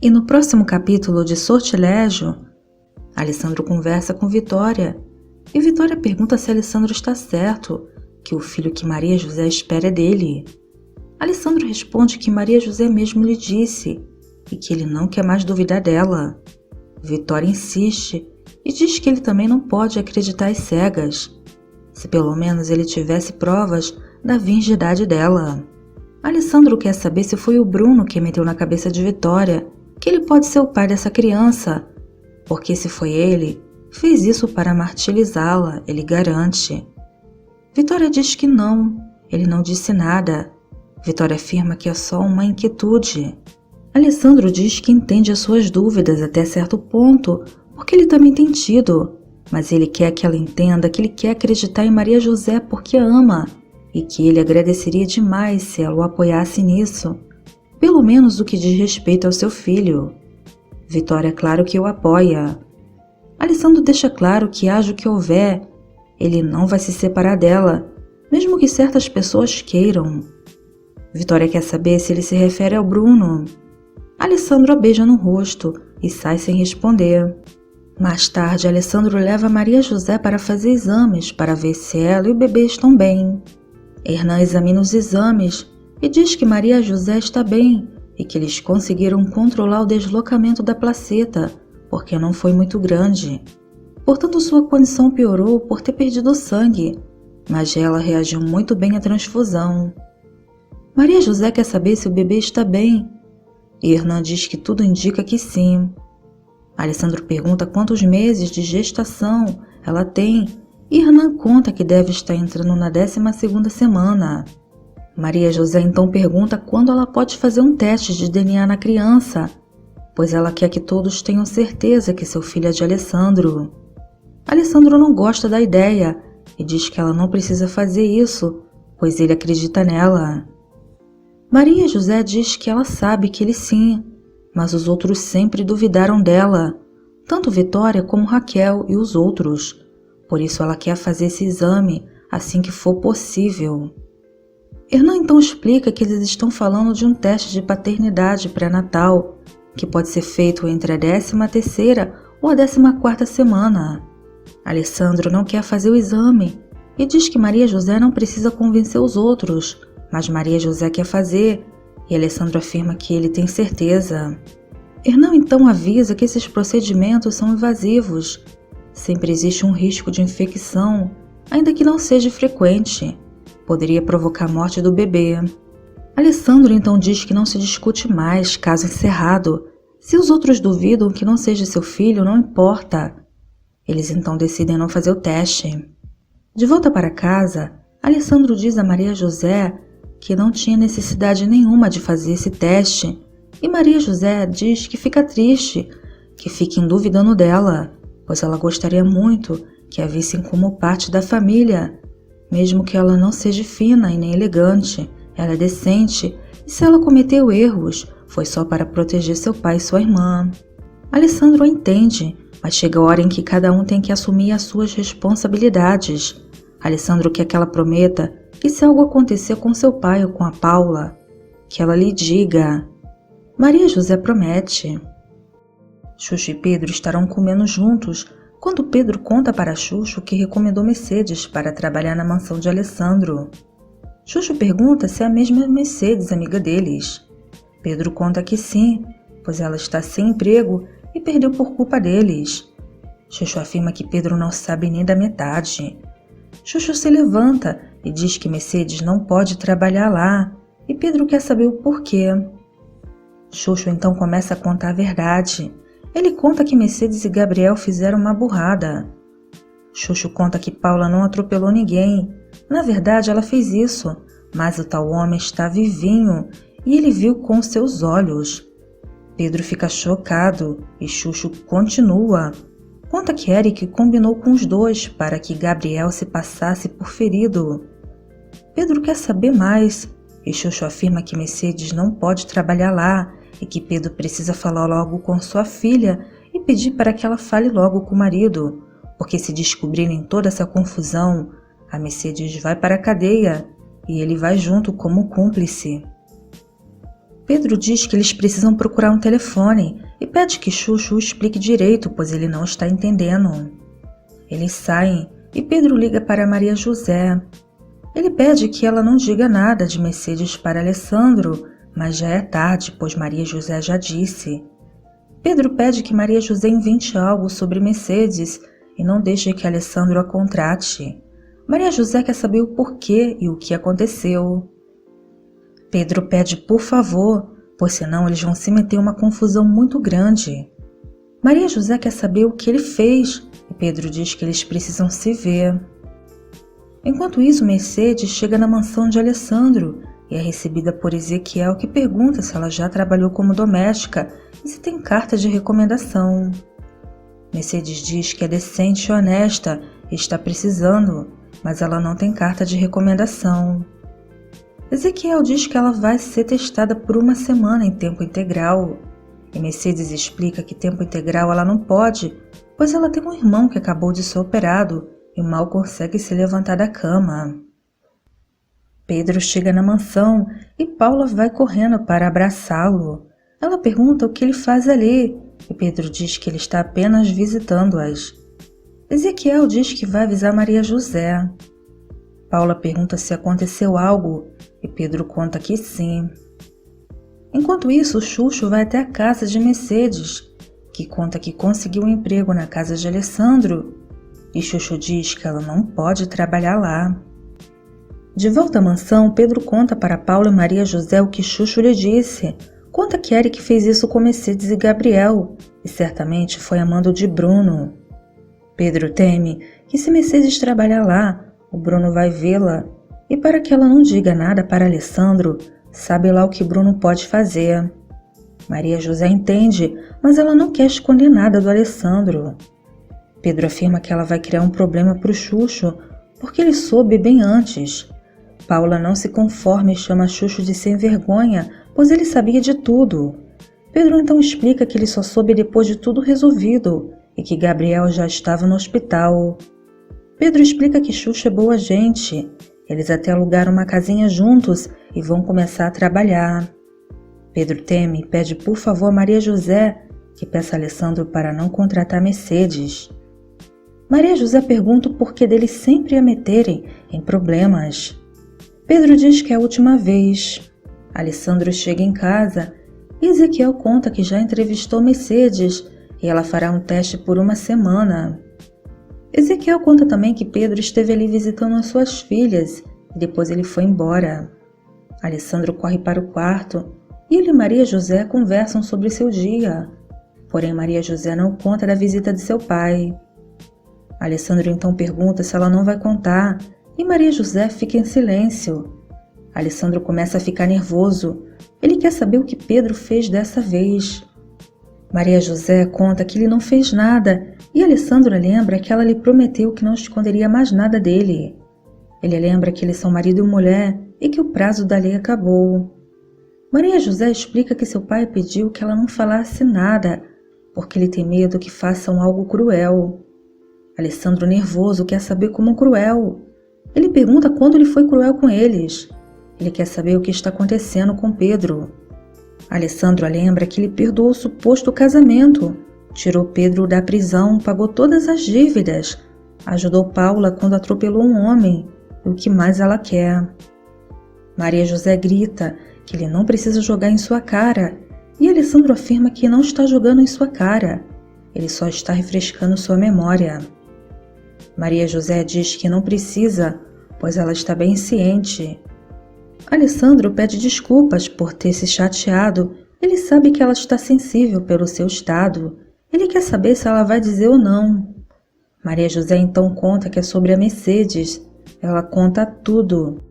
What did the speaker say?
E no próximo capítulo de Sortilégio, Alessandro conversa com Vitória, e Vitória pergunta se Alessandro está certo, que o filho que Maria José espera é dele. Alessandro responde que Maria José mesmo lhe disse, e que ele não quer mais duvidar dela. Vitória insiste, e diz que ele também não pode acreditar às cegas, se pelo menos ele tivesse provas da virgindade dela. Alessandro quer saber se foi o Bruno que meteu na cabeça de Vitória que ele pode ser o pai dessa criança, porque se foi ele, fez isso para martirizá-la, ele garante. Vitória diz que não, ele não disse nada. Vitória afirma que é só uma inquietude. Alessandro diz que entende as suas dúvidas até certo ponto, porque ele também tem tido, mas ele quer que ela entenda que ele quer acreditar em Maria José porque a ama, e que ele agradeceria demais se ela o apoiasse nisso, pelo menos no que diz respeito ao seu filho. Vitória é claro que o apoia. Alessandro deixa claro que haja o que houver, ele não vai se separar dela, mesmo que certas pessoas queiram. Vitória quer saber se ele se refere ao Bruno. Alessandro a beija no rosto e sai sem responder. Mais tarde, Alessandro leva Maria José para fazer exames para ver se ela e o bebê estão bem. Hernan examina os exames e diz que Maria José está bem e que eles conseguiram controlar o deslocamento da placenta, porque não foi muito grande. Portanto, sua condição piorou por ter perdido sangue, mas ela reagiu muito bem à transfusão. Maria José quer saber se o bebê está bem, e Hernan diz que tudo indica que sim. Alessandro pergunta quantos meses de gestação ela tem, e Hernan conta que deve estar entrando na 12ª semana. Maria José então pergunta quando ela pode fazer um teste de DNA na criança, pois ela quer que todos tenham certeza que seu filho é de Alessandro. Alessandro não gosta da ideia e diz que ela não precisa fazer isso, pois ele acredita nela. Maria José diz que ela sabe que ele sim, mas os outros sempre duvidaram dela, tanto Vitória como Raquel e os outros. Por isso ela quer fazer esse exame assim que for possível. Hernan então explica que eles estão falando de um teste de paternidade pré-natal, que pode ser feito entre a 13ª ou a 14ª semana. Alessandro não quer fazer o exame e diz que Maria José não precisa convencer os outros, mas Maria José quer fazer, e Alessandro afirma que ele tem certeza. Hernan então avisa que esses procedimentos são invasivos. Sempre existe um risco de infecção, ainda que não seja frequente. Poderia provocar a morte do bebê. Alessandro então diz que não se discute mais, caso encerrado. Se os outros duvidam que não seja seu filho, não importa. Eles então decidem não fazer o teste. De volta para casa, Alessandro diz a Maria José que não tinha necessidade nenhuma de fazer esse teste, e Maria José diz que fica triste, que fica em dúvida no dela, pois ela gostaria muito que a vissem como parte da família, mesmo que ela não seja fina e nem elegante, ela é decente, e se ela cometeu erros, foi só para proteger seu pai e sua irmã. Alessandro a entende, mas chega a hora em que cada um tem que assumir as suas responsabilidades. Alessandro quer que ela prometa que se algo acontecer com seu pai ou com a Paula, que ela lhe diga. Maria José promete. Xuxa e Pedro estarão comendo juntos quando Pedro conta para Xuxa que recomendou Mercedes para trabalhar na mansão de Alessandro. Xuxa pergunta se é a mesma Mercedes, amiga deles. Pedro conta que sim, pois ela está sem emprego e perdeu por culpa deles. Xuxa afirma que Pedro não sabe nem da metade. Xuxa se levanta e diz que Mercedes não pode trabalhar lá, e Pedro quer saber o porquê. Xuxa então começa a contar a verdade. Ele conta que Mercedes e Gabriel fizeram uma burrada. Xuxa conta que Paula não atropelou ninguém. Na verdade, ela fez isso, mas o tal homem está vivinho e ele viu com seus olhos. Pedro fica chocado e Xuxa continua. Conta que Eric combinou com os dois para que Gabriel se passasse por ferido. Pedro quer saber mais e Xuxa afirma que Mercedes não pode trabalhar lá e que Pedro precisa falar logo com sua filha e pedir para que ela fale logo com o marido, porque se descobrirem toda essa confusão, a Mercedes vai para a cadeia e ele vai junto como cúmplice. Pedro diz que eles precisam procurar um telefone e pede que Chuchu o explique direito, pois ele não está entendendo. Eles saem e Pedro liga para Maria José. Ele pede que ela não diga nada de Mercedes para Alessandro, mas já é tarde, pois Maria José já disse. Pedro pede que Maria José invente algo sobre Mercedes e não deixe que Alessandro a contrate. Maria José quer saber o porquê e o que aconteceu. Pedro pede por favor, pois senão eles vão se meter em uma confusão muito grande. Maria José quer saber o que ele fez e Pedro diz que eles precisam se ver. Enquanto isso, Mercedes chega na mansão de Alessandro e é recebida por Ezequiel, que pergunta se ela já trabalhou como doméstica e se tem carta de recomendação. Mercedes diz que é decente e honesta e está precisando, mas ela não tem carta de recomendação. Ezequiel diz que ela vai ser testada por uma semana em tempo integral. E Mercedes explica que tempo integral ela não pode, pois ela tem um irmão que acabou de ser operado e mal consegue se levantar da cama. Pedro chega na mansão e Paula vai correndo para abraçá-lo. Ela pergunta o que ele faz ali e Pedro diz que ele está apenas visitando-as. Ezequiel diz que vai avisar Maria José. Paula pergunta se aconteceu algo e Pedro conta que sim. Enquanto isso, Chuchu vai até a casa de Mercedes, que conta que conseguiu um emprego na casa de Alessandro, e Chuchu diz que ela não pode trabalhar lá. De volta à mansão, Pedro conta para Paula e Maria José o que Chuchu lhe disse. Conta que Eric fez isso com Mercedes e Gabriel, e certamente foi amando de Bruno. Pedro teme que se Mercedes trabalhar lá, o Bruno vai vê-la, e para que ela não diga nada para Alessandro, sabe lá o que Bruno pode fazer. Maria José entende, mas ela não quer esconder nada do Alessandro. Pedro afirma que ela vai criar um problema para o Chuchu, porque ele soube bem antes. Paula não se conforma e chama Chuchu de sem vergonha, pois ele sabia de tudo. Pedro então explica que ele só soube depois de tudo resolvido e que Gabriel já estava no hospital. Pedro explica que Chuchu é boa gente. Eles até alugaram uma casinha juntos e vão começar a trabalhar. Pedro teme e pede por favor a Maria José que peça a Alessandro para não contratar Mercedes. Maria José pergunta o porquê deles sempre a meterem em problemas. Pedro diz que é a última vez. Alessandro chega em casa e Ezequiel conta que já entrevistou Mercedes e ela fará um teste por uma semana. Ezequiel conta também que Pedro esteve ali visitando as suas filhas e depois ele foi embora. Alessandro corre para o quarto e ele e Maria José conversam sobre seu dia. Porém, Maria José não conta da visita de seu pai. Alessandro então pergunta se ela não vai contar e Maria José fica em silêncio. Alessandro começa a ficar nervoso. Ele quer saber o que Pedro fez dessa vez. Maria José conta que ele não fez nada e Alessandro lembra que ela lhe prometeu que não esconderia mais nada dele. Ele lembra que eles são marido e mulher e que o prazo da lei acabou. Maria José explica que seu pai pediu que ela não falasse nada, porque ele tem medo que façam algo cruel. Alessandro, nervoso, quer saber como cruel. Ele pergunta quando ele foi cruel com eles. Ele quer saber o que está acontecendo com Pedro. Alessandro lembra que ele perdoou o suposto casamento, tirou Pedro da prisão, pagou todas as dívidas, ajudou Paula quando atropelou um homem e o que mais ela quer. Maria José grita que ele não precisa jogar em sua cara e Alessandro afirma que não está jogando em sua cara, ele só está refrescando sua memória. Maria José diz que não precisa, pois ela está bem ciente. Alessandro pede desculpas por ter se chateado. Ele sabe que ela está sensível pelo seu estado. Ele quer saber se ela vai dizer ou não. Maria José então conta que é sobre a Mercedes. Ela conta tudo.